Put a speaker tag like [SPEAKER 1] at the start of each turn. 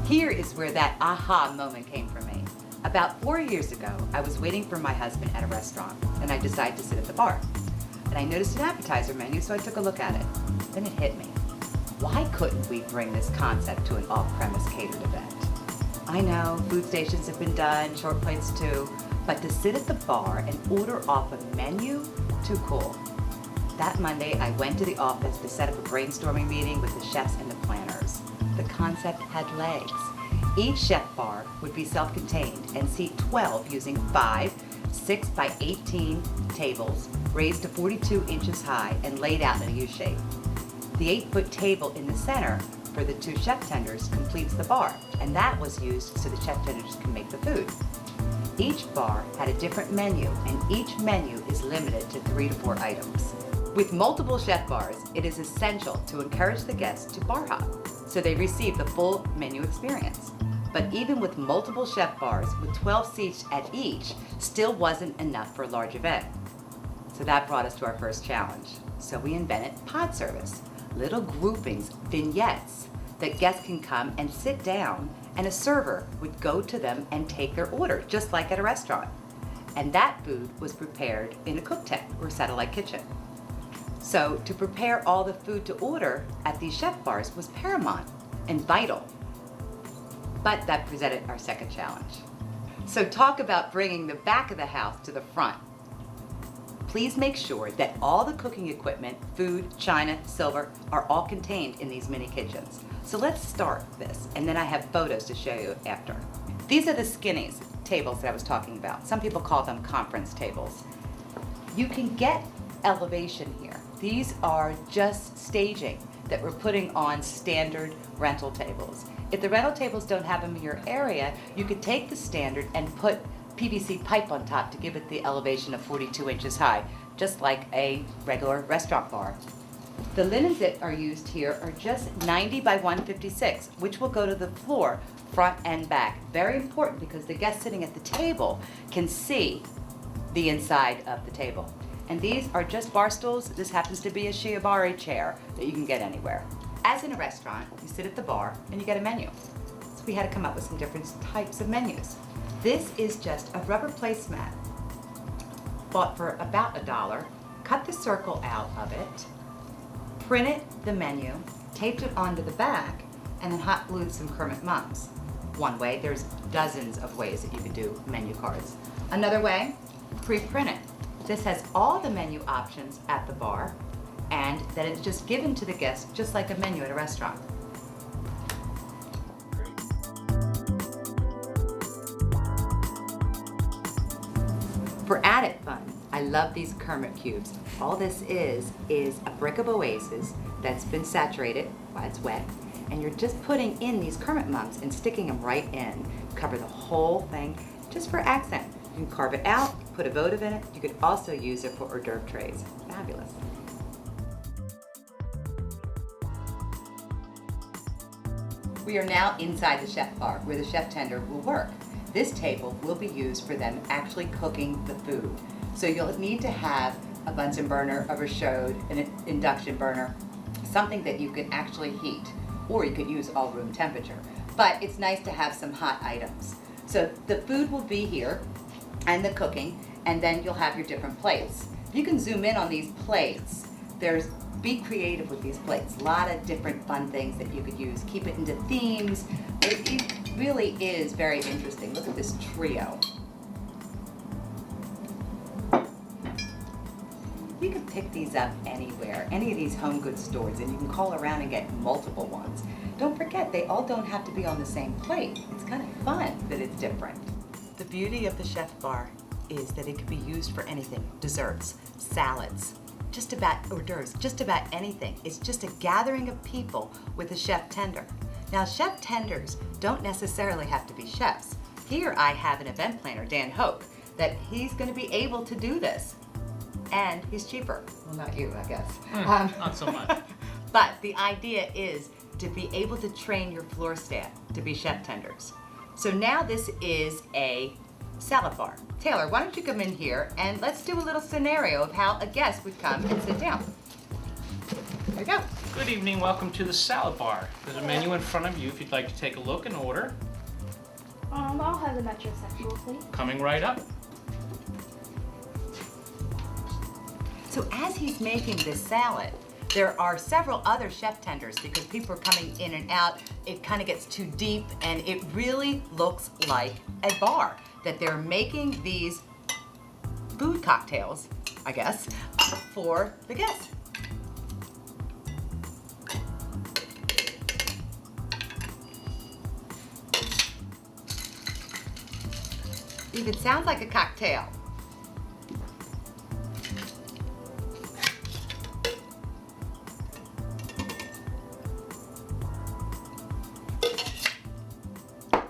[SPEAKER 1] Here is where that aha moment came for me. About 4 years ago, I was waiting for my husband at a restaurant, and I decided to sit at the bar. And I noticed an appetizer menu, so I took a look at it. Then it hit me. Why couldn't we bring this concept to an off-premise catered event? I know, food stations have been done, short plates too, but to sit at the bar and order off a menu, too cool. That Monday, I went to the office to set up a brainstorming meeting with the chefs and the planners. The concept had legs. Each chef bar would be self-contained and seat 12 using 5 6 by 18 tables raised to 42 inches high and laid out in a U shape. The 8-foot table in the center for the 2 chef tenders completes the bar, and that was used so the chef tenders can make the food. Each bar had a different menu, and each menu is limited to 3 to 4 items. With multiple chef bars, it is essential to encourage the guests to bar hop, so they receive the full menu experience. But even with multiple chef bars, with 12 seats at each, still wasn't enough for a large event. So that brought us to our first challenge. So we invented pod service, little groupings, vignettes, that guests can come and sit down, and a server would go to them and take their order, just like at a restaurant. And that food was prepared in a cook tent or satellite kitchen. So to prepare all the food to order at these chef bars was paramount and vital. But that presented our second challenge. So talk about bringing the back of the house to the front. Please make sure that all the cooking equipment, food, china, silver, are all contained in these mini kitchens. So let's start this, and then I have photos to show you after. These are the skinnies tables that I was talking about. Some people call them conference tables. You can get elevation here. These are just staging that we're putting on standard rental tables. If the rental tables don't have them in your area, you could take the standard and put PVC pipe on top to give it the elevation of 42 inches high, just like a regular restaurant bar. The linens that are used here are just 90 by 156, which will go to the floor, front and back. Very important because the guest sitting at the table can see the inside of the table. And these are just bar stools. This happens to be a Shiobari chair that you can get anywhere. As in a restaurant, you sit at the bar and you get a menu. So we had to come up with some different types of menus. This is just a rubber placemat, bought for about $1. Cut the circle out of it, printed the menu, taped it onto the back, and then hot glued some Kermit mums. One way, there's dozens of ways that you could do menu cards. Another way, pre-print it. This has all the menu options at the bar, and then it's just given to the guests just like a menu at a restaurant. For added fun, I love these Kermit cubes. All this is a brick of Oasis that's been saturated while it's wet, and you're just putting in these Kermit mums and sticking them right in. Cover the whole thing just for accent. You can carve it out, put a votive in it. You could also use it for hors d'oeuvre trays. Fabulous. We are now inside the chef bar where the chef tender will work. This table will be used for them actually cooking the food. So you'll need to have a Bunsen burner, a Rechaude, an induction burner, something that you can actually heat, or you could use all room temperature. But it's nice to have some hot items. So the food will be here and the cooking, and then you'll have your different plates. You can zoom in on these plates. Be creative with these plates. A lot of different fun things that you could use. Keep it into themes. It really is very interesting. Look at this trio. You can pick these up anywhere, any of these home goods stores, and you can call around and get multiple ones. Don't forget, they all don't have to be on the same plate. It's kind of fun that it's different. The beauty of the chef bar is that it can be used for anything. Desserts, salads, just about hors d'oeuvres, just about anything. It's just a gathering of people with a chef tender. Now, chef tenders don't necessarily have to be chefs. Here I have an event planner, Dan Hoke, that he's going to be able to do this. And he's cheaper. Well, not you, I guess.
[SPEAKER 2] Not so much.
[SPEAKER 1] But the idea is to be able to train your floor staff to be chef tenders. So now this is a salad bar. Taylor, why don't you come in here and let's do a little scenario of how a guest would come and sit down. There you go.
[SPEAKER 2] Good evening, welcome to the salad bar. There's a menu in front of you if you'd like to take a look and order.
[SPEAKER 3] I'll have the metrosexual, please.
[SPEAKER 2] Coming right up.
[SPEAKER 1] So as he's making this salad, there are several other chef tenders because people are coming in and out. It kind of gets too deep and it really looks like a bar that they're making these food cocktails, I guess, for the guests. Even sounds like a cocktail.